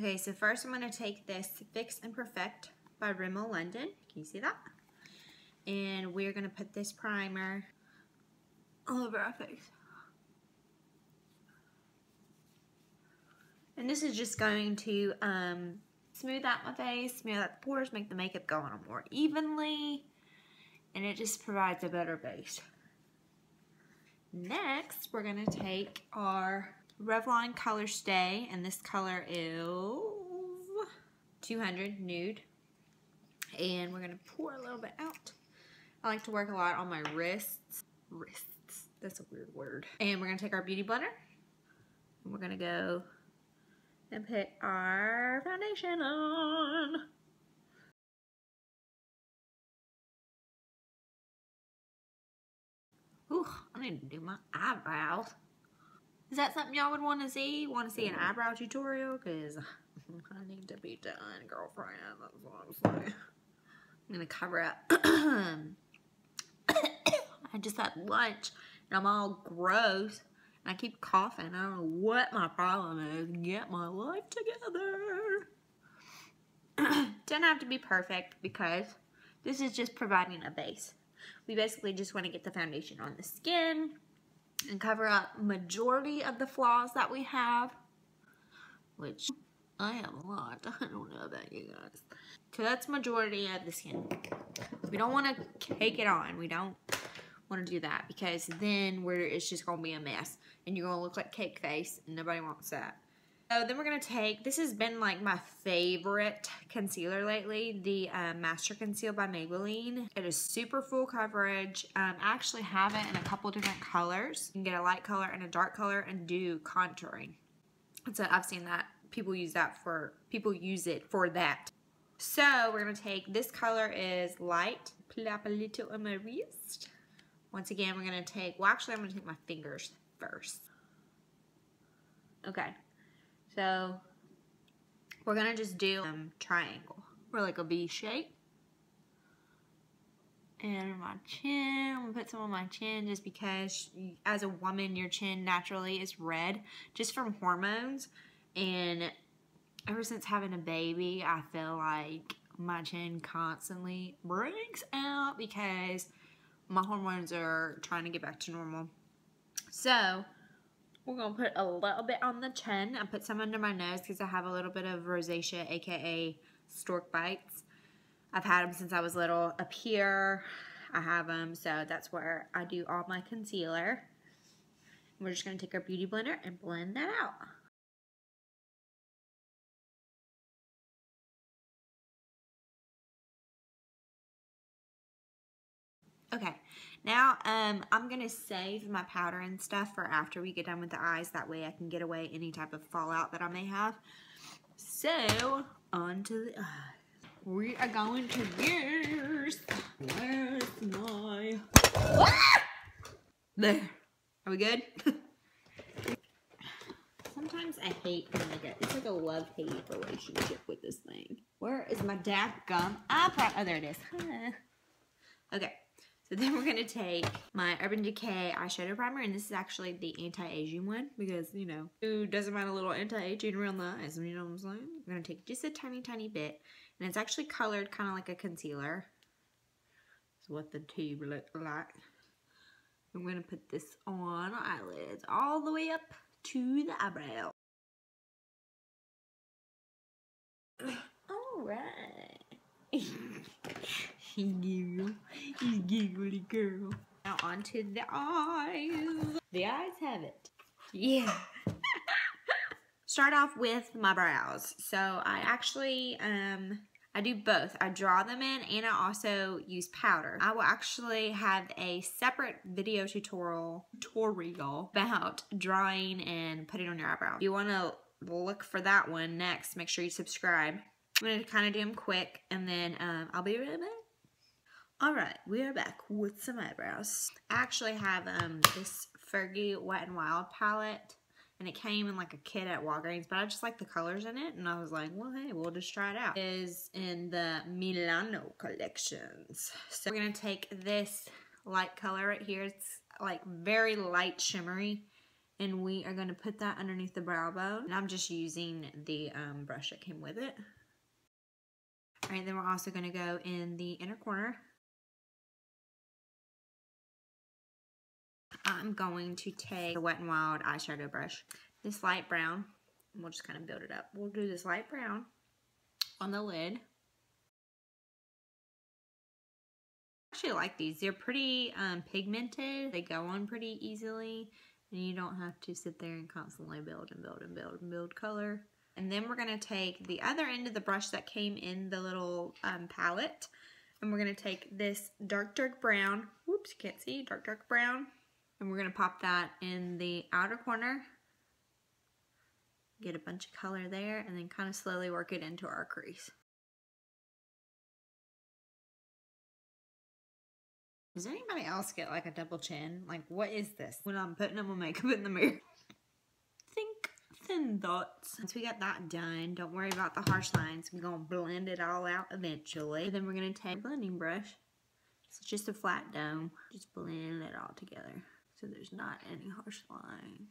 Okay, so first I'm going to take this Fix and Perfect by Rimmel London. Can you see that? And we're going to put this primer all over our face. And this is just going to smooth out my face, smooth out the pores, make the makeup go on more evenly, and it just provides a better base. Next, we're going to take our Revlon Colorstay, and this color is 200 Nude, and we're going to pour a little bit out. I like to work a lot on my wrists. Wrists, that's a weird word. And we're going to take our Beauty Blender, and we're going to go and put our foundation on. Ooh, I need to do my eyebrows. Is that something y'all would want to see? Want to see an eyebrow tutorial? Because I need to be done, girlfriend. That's what I'm saying. I'm going to cover up. I just had lunch and I'm all gross. And I keep coughing. I don't know what my problem is. Get my life together. Doesn't have to be perfect because this is just providing a base. We basically just want to get the foundation on the skin and cover up majority of the flaws that we have, which I have a lot. I don't know about you guys. So that's majority of the skin. We don't want to cake it on. We don't want to do that because then it's just going to be a mess and you're going to look like cake face and nobody wants that. So then we're going to take, this has been like my favorite concealer lately, the Master Conceal by Maybelline. It is super full coverage. I actually have it in a couple different colors. You can get a light color and a dark color and do contouring. So I've seen that people use it for that. So we're going to take, this color is light. Plap a little on my wrist. Once again, we're going to take, well actually I'm going to take my fingers first. Okay. So we're going to just do triangle or like a V shape. And my chin, I'm going to put some on my chin just because as a woman your chin naturally is red just from hormones. And ever since having a baby I feel like my chin constantly breaks out because my hormones are trying to get back to normal. So we're going to put a little bit on the chin. I put some under my nose because I have a little bit of rosacea, aka stork bites. I've had them since I was little. Up here, I have them, so that's where I do all my concealer. We're just going to take our Beauty Blender and blend that out. Okay, now I'm going to save my powder and stuff for after we get done with the eyes. That way I can get away any type of fallout that I may have. So, on to the eyes. We are going to use, where's my, there. Are we good? Sometimes I hate when I get, it's like a love-hate relationship with this thing. Where is my dadgum eyebrow? Oh, there it is. Okay. So then we're going to take my Urban Decay eyeshadow primer, and this is actually the anti-aging one because, you know, who doesn't mind a little anti-aging around the eyes, you know what I'm saying? I'm going to take just a tiny, tiny bit, and it's actually colored kind of like a concealer. That's what the tube looks like. I'm going to put this on our eyelids all the way up to the eyebrow. All right. Giggle. You giggly girl. Now onto the eyes. The eyes have it. Yeah. Start off with my brows. So I actually, I do both. I draw them in and I also use powder. I will actually have a separate video tutorial about drawing and putting on your eyebrow. If you want to look for that one next, make sure you subscribe. I'm going to kind of do them quick and then I'll be right back. Alright, we are back with some eyebrows. I actually have this Fergie Wet n Wild palette, and it came in like a kit at Walgreens, but I just like the colors in it, and I was like, well, hey, we'll just try it out. It is in the Milano collections. So we're going to take this light color right here. It's like very light shimmery, And we are going to put that underneath the brow bone. And I'm just using the brush that came with it. All right, then we're also going to go in the inner corner. I'm going to take the Wet n Wild eyeshadow brush, this light brown, and we'll just kind of build it up. We'll do this light brown on the lid. I actually like these. They're pretty pigmented. They go on pretty easily, and you don't have to sit there and constantly build and build and build and build color. And then we're going to take the other end of the brush that came in the little palette, and we're going to take this dark brown, whoops, you can't see, dark brown, and we're going to pop that in the outer corner, get a bunch of color there, and then kind of slowly work it into our crease. Does anybody else get like a double chin? Like, what is this? When I'm putting on my makeup in the mirror. Think thin thoughts. Once we got that done, don't worry about the harsh lines. We're going to blend it all out eventually. And then we're going to take a blending brush. It's just a flat dome. Just blend it all together so there's not any harsh line.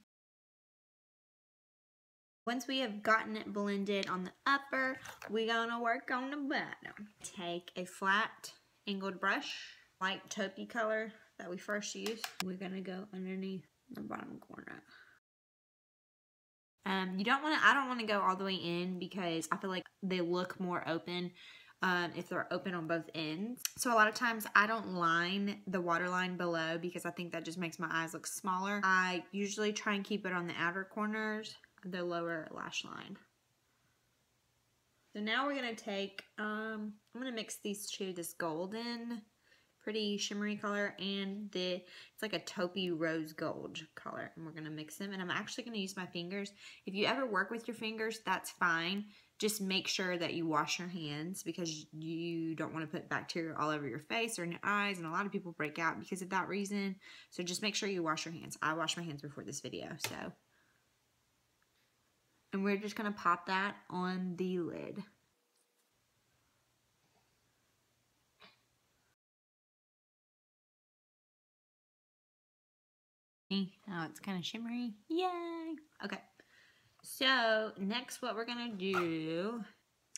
Once we have gotten it blended on the upper, we're going to work on the bottom. Take a flat angled brush, light taupey color that we first used. We're going to go underneath the bottom corner. You don't want to, I don't want to go all the way in because I feel like they look more open if they're open on both ends. So a lot of times I don't line the waterline below because I think that just makes my eyes look smaller. I usually try and keep it on the outer corners, the lower lash line. So now we're going to take, I'm going to mix these two, this golden, pretty shimmery color, and it's like a taupey rose gold color, and we're going to mix them. And I'm actually going to use my fingers. If you ever work with your fingers, that's fine. Just make sure that you wash your hands because you don't want to put bacteria all over your face or in your eyes, and a lot of people break out because of that reason. So just make sure you wash your hands. I washed my hands before this video, so. And we're just going to pop that on the lid. Now it's kind of shimmery. Yay! Okay. So next what we're going to do,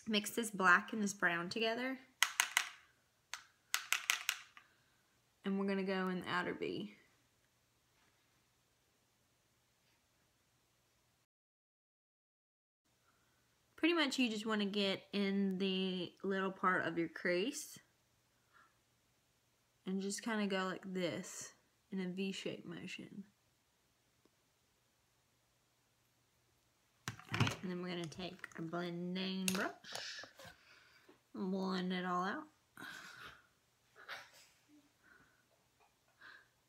mix this black and this brown together. And we're going to go in the outer B. Pretty much you just want to get in the little part of your crease and just kind of go like this in a V-shaped motion. Alright, and then we're going to take our blending brush and blend it all out.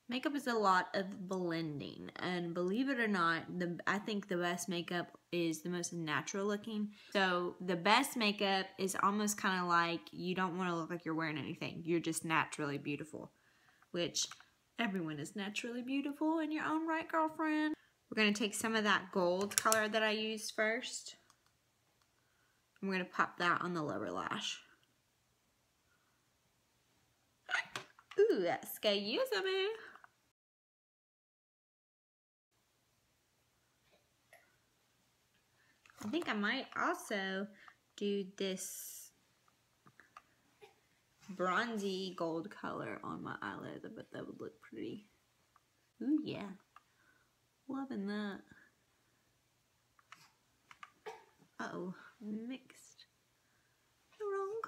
Makeup is a lot of blending, and believe it or not, I think the best makeup is the most natural looking. So the best makeup is almost kind of like you don't want to look like you're wearing anything. You're just naturally beautiful, which everyone is naturally beautiful in your own right, girlfriend. We're going to take some of that gold color that I used first. I'm going to pop that on the lower lash. Ooh, excuse me. I think I might also do this bronzy gold color on my eyelid. I bet that would look pretty. Ooh, yeah. Loving that. Uh-oh, mixed the wrong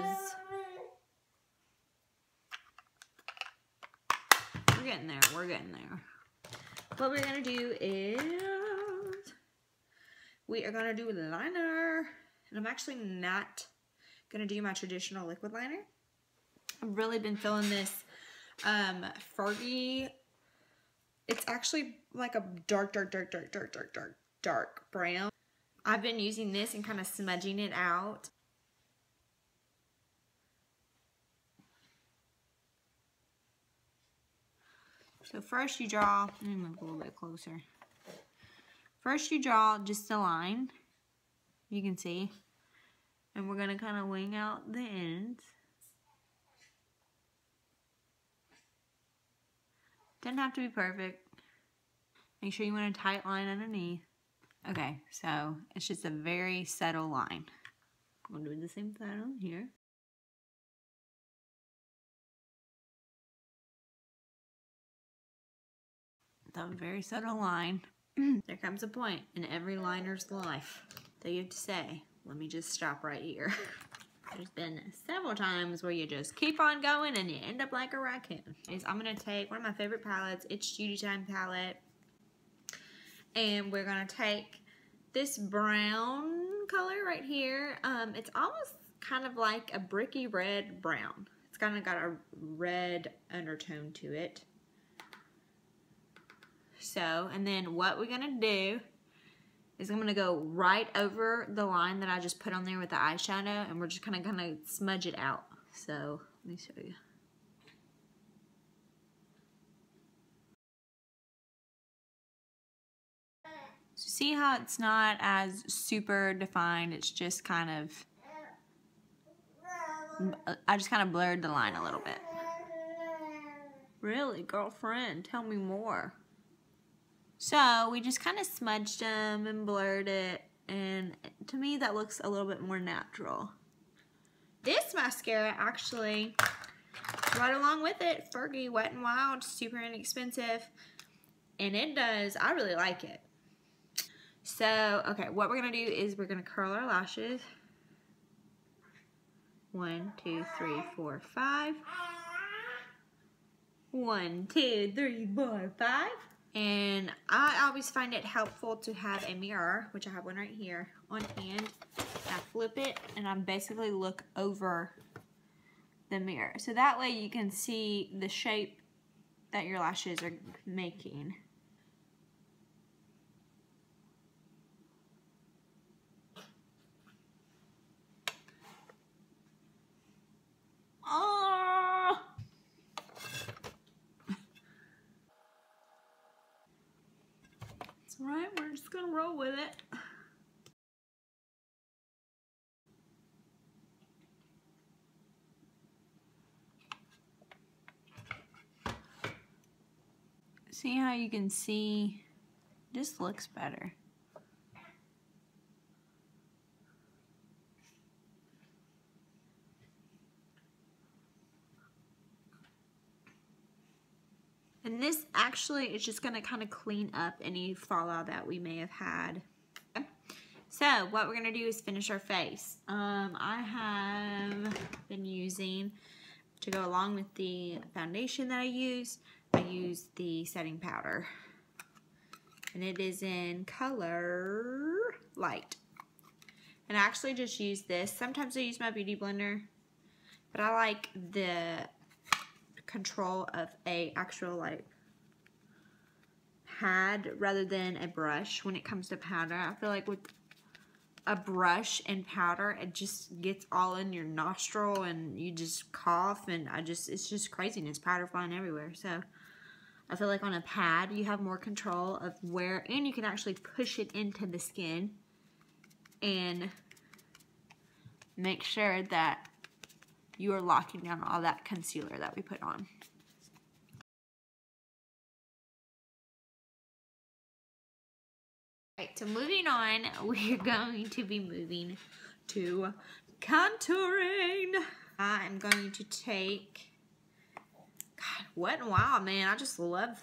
colors. We're getting there, we're getting there. What we're gonna do is we are gonna do a liner, and I'm actually not gonna do my traditional liquid liner. I've really been feeling this Fergie. It's actually like a dark brown. I've been using this and kind of smudging it out. So first you draw, let me move a little bit closer. First you draw just a line, you can see, and we're gonna kind of wing out the ends. Doesn't have to be perfect. Make sure you want a tight line underneath. Okay, so it's just a very subtle line. I'm gonna do the same thing on here. A very subtle line. There comes a point in every liner's life that you have to say, let me just stop right here. There's been several times where you just keep on going and you end up like a raccoon. I'm going to take one of my favorite palettes, ItsJudytime palette, and we're going to take this brown color right here. It's almost kind of like a bricky red brown. It's kind of got a red undertone to it. So, and then what we're gonna do is I'm gonna go right over the line that I just put on there with the eyeshadow, and we're just gonna smudge it out. So, let me show you. So see how it's not as super defined, it's just kind of, I just kind of blurred the line a little bit. Really, girlfriend, tell me more. So we just kind of smudged them and blurred it, and to me that looks a little bit more natural. This mascara actually, right along with it, Fergie Wet n Wild, super inexpensive, and it does, I really like it. So, okay, what we're gonna do is we're gonna curl our lashes. 1, 2, 3, 4, 5. 1, 2, 3, 4, 5. And I always find it helpful to have a mirror, which I have one right here, on hand. I flip it and I basically look over the mirror. So that way you can see the shape that your lashes are making. Oh! It's alright, we're just gonna roll with it. See how you can see, this looks better. And this actually is just gonna kind of clean up any fallout that we may have had. So what we're gonna do is finish our face. I have been using, to go along with the foundation that I use the setting powder. And it is in color light. And I actually just use this. Sometimes I use my beauty blender, but I like the control of a actual like pad rather than a brush when it comes to powder. I feel like with a brush and powder, it just gets all in your nostril and you just cough, and it's just craziness, powder flying everywhere. So I feel like on a pad you have more control of where, and you can actually push it into the skin and make sure that you are locking down all that concealer that we put on. Alright, so moving on, we're going to be moving to contouring. I am going to take, God, Wet n Wild, man. I just love,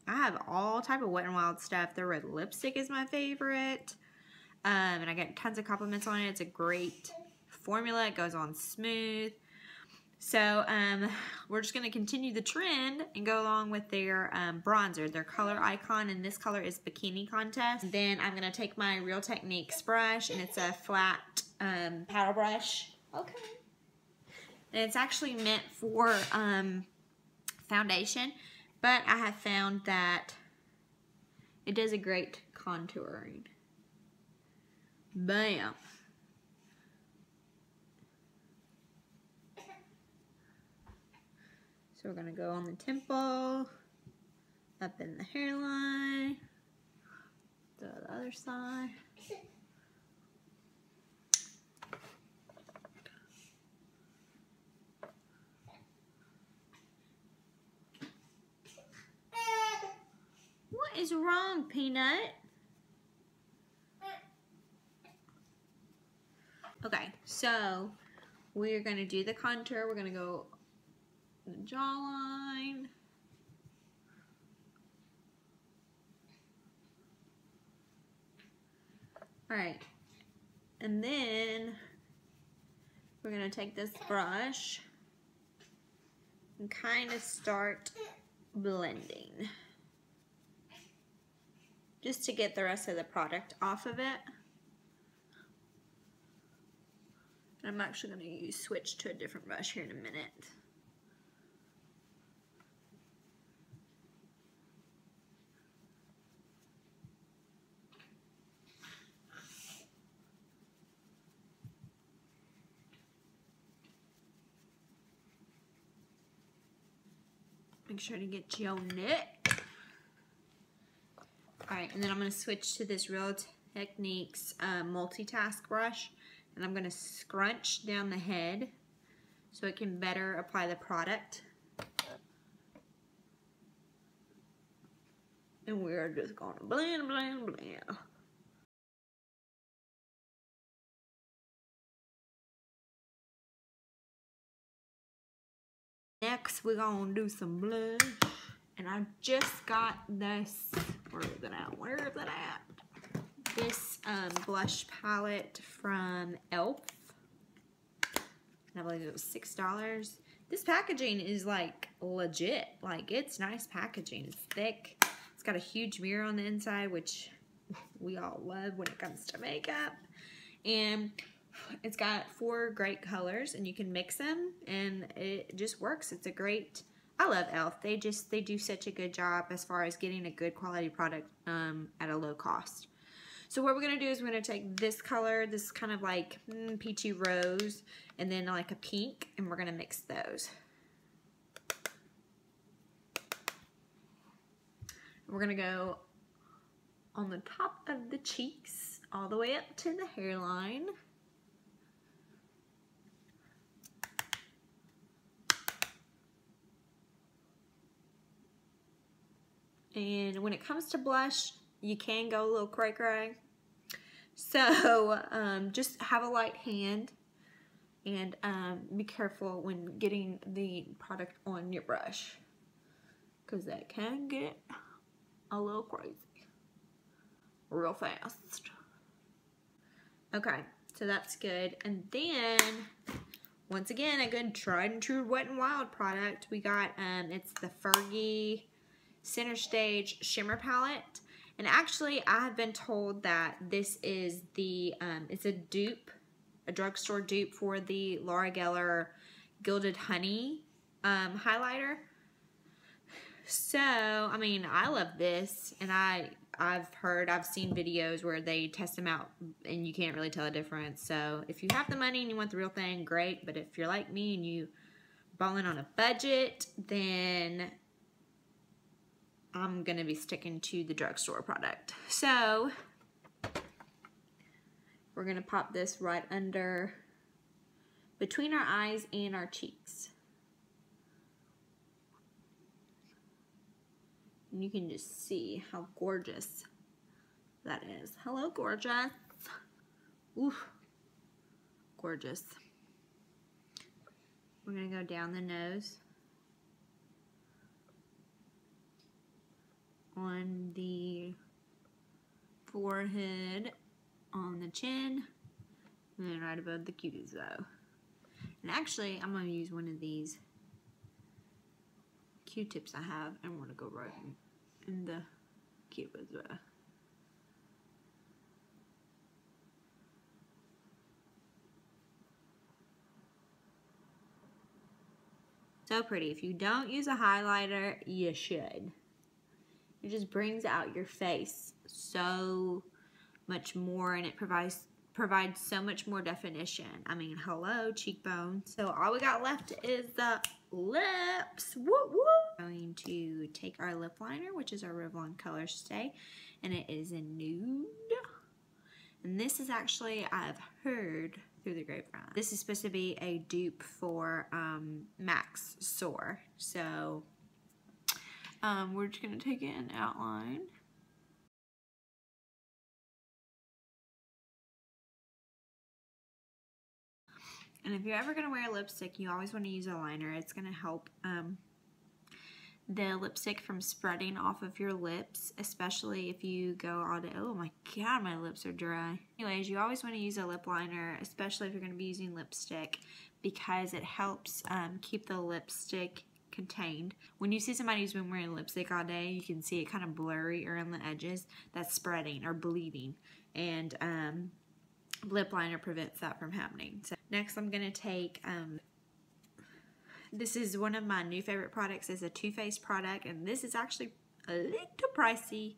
I have all type of Wet n Wild stuff. The red lipstick is my favorite. And I get tons of compliments on it. It's a great formula. It goes on smooth. So we're just going to continue the trend and go along with their bronzer, their color icon, and this color is Bikini Contest. Then I'm going to take my Real Techniques brush, and it's a flat powder brush. Okay. And it's actually meant for foundation, but I have found that it does a great contouring. Bam. So we're going to go on the temple, up in the hairline, to the other side. What is wrong, Peanut? Okay, so we're going to do the contour. We're going to go the jawline. Alright, and then we're going to take this brush and kind of start blending. Just to get the rest of the product off of it. I'm actually going to switch to a different brush here in a minute. Make sure to get your neck. Alright, and then I'm going to switch to this Real Techniques multitask brush. And I'm going to scrunch down the head so it can better apply the product. And we're just going to blend, blend, blend. Next, we're going to do some blush. And I just got this, where is it at? Where is it at? This blush palette from e.l.f. And I believe it was $6. This packaging is like legit. Like, it's nice packaging. It's thick. It's got a huge mirror on the inside, which we all love when it comes to makeup. And it's got 4 great colors, and you can mix them, and it just works. It's a great... I love e.l.f. They do such a good job as far as getting a good quality product at a low cost. So what we're going to do is we're going to take this color, this kind of like peachy rose, and then like a pink, and we're going to mix those. We're going to go on the top of the cheeks, all the way up to the hairline. And when it comes to blush, you can go a little cray-cray. So just have a light hand and be careful when getting the product on your brush, because that can get a little crazy real fast. Okay, so that's good. And then, once again, a good tried and true Wet n Wild product. We got, it's the Fergie Center Stage Shimmer Palette. And actually, I have been told that this is the, it's a dupe, a drugstore dupe for the Laura Geller Gilded Honey highlighter. So, I mean, I love this, and I've seen videos where they test them out, and you can't really tell the difference. So, if you have the money and you want the real thing, great. But if you're like me and you balling on a budget, then I'm going to be sticking to the drugstore product. So, we're going to pop this right under, between our eyes and our cheeks. And you can just see how gorgeous that is. Hello, gorgeous. Oof. Gorgeous. We're going to go down the nose. On the forehead, on the chin, and then right above the cuties though. And actually, I'm going to use one of these Q-tips I have, and I'm going to go right in the cupids though. So pretty. If you don't use a highlighter, you should. It just brings out your face so much more, and it provides so much more definition. I mean, hello, cheekbone. So all we got left is the lips. Woo woo. I'm going to take our lip liner, which is our Revlon Colorstay, and it is in Nude. And this is actually, I've heard through the grapevine, this is supposed to be a dupe for Max Soar. So we're just going to take it and outline. And if you're ever going to wear lipstick, you always want to use a liner. It's going to help the lipstick from spreading off of your lips, especially if you go all day. Oh my god, my lips are dry. Anyways, you always want to use a lip liner, especially if you're going to be using lipstick, because it helps keep the lipstick contained. When you see somebody who's been wearing lipstick all day, you can see it kind of blurry around the edges. That's spreading or bleeding, and lip liner prevents that from happening. So next I'm going to take this is one of my new favorite products. It's a Too Faced product, and this is actually a little pricey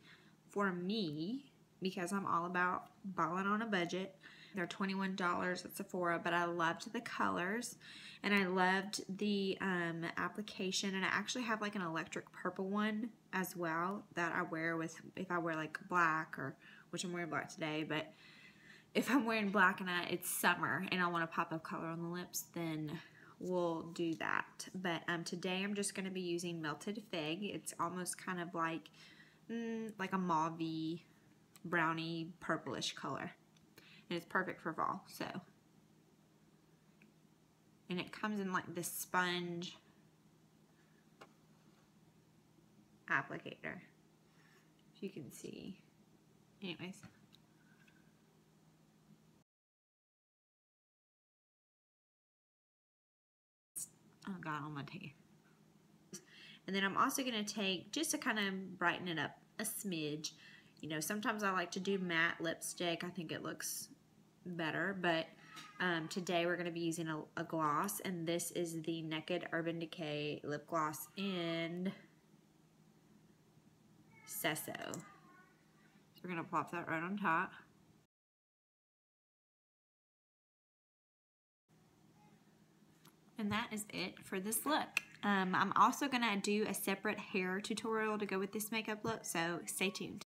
for me because I'm all about balling on a budget. They're $21 at Sephora, but I loved the colors and I loved the application, and I actually have like an electric purple one as well that I wear with, if I wear like black, or which I'm wearing black today, but if I'm wearing black and it's summer and I want a pop of color on the lips, then we'll do that. But today I'm just going to be using Melted Fig. It's almost kind of like a mauve brownie purplish color, and it's perfect for fall. So, and it comes in like this sponge applicator, if you can see. Anyways, oh god, I'm gonna take it. And then I'm also gonna take, just to kind of brighten it up a smidge, you know, sometimes I like to do matte lipstick. I think it looks better, but today we're gonna be using a gloss, and this is the Naked Urban Decay lip gloss in Sesso. So we're gonna plop that right on top. And that is it for this look. I'm also going to do a separate hair tutorial to go with this makeup look, so stay tuned.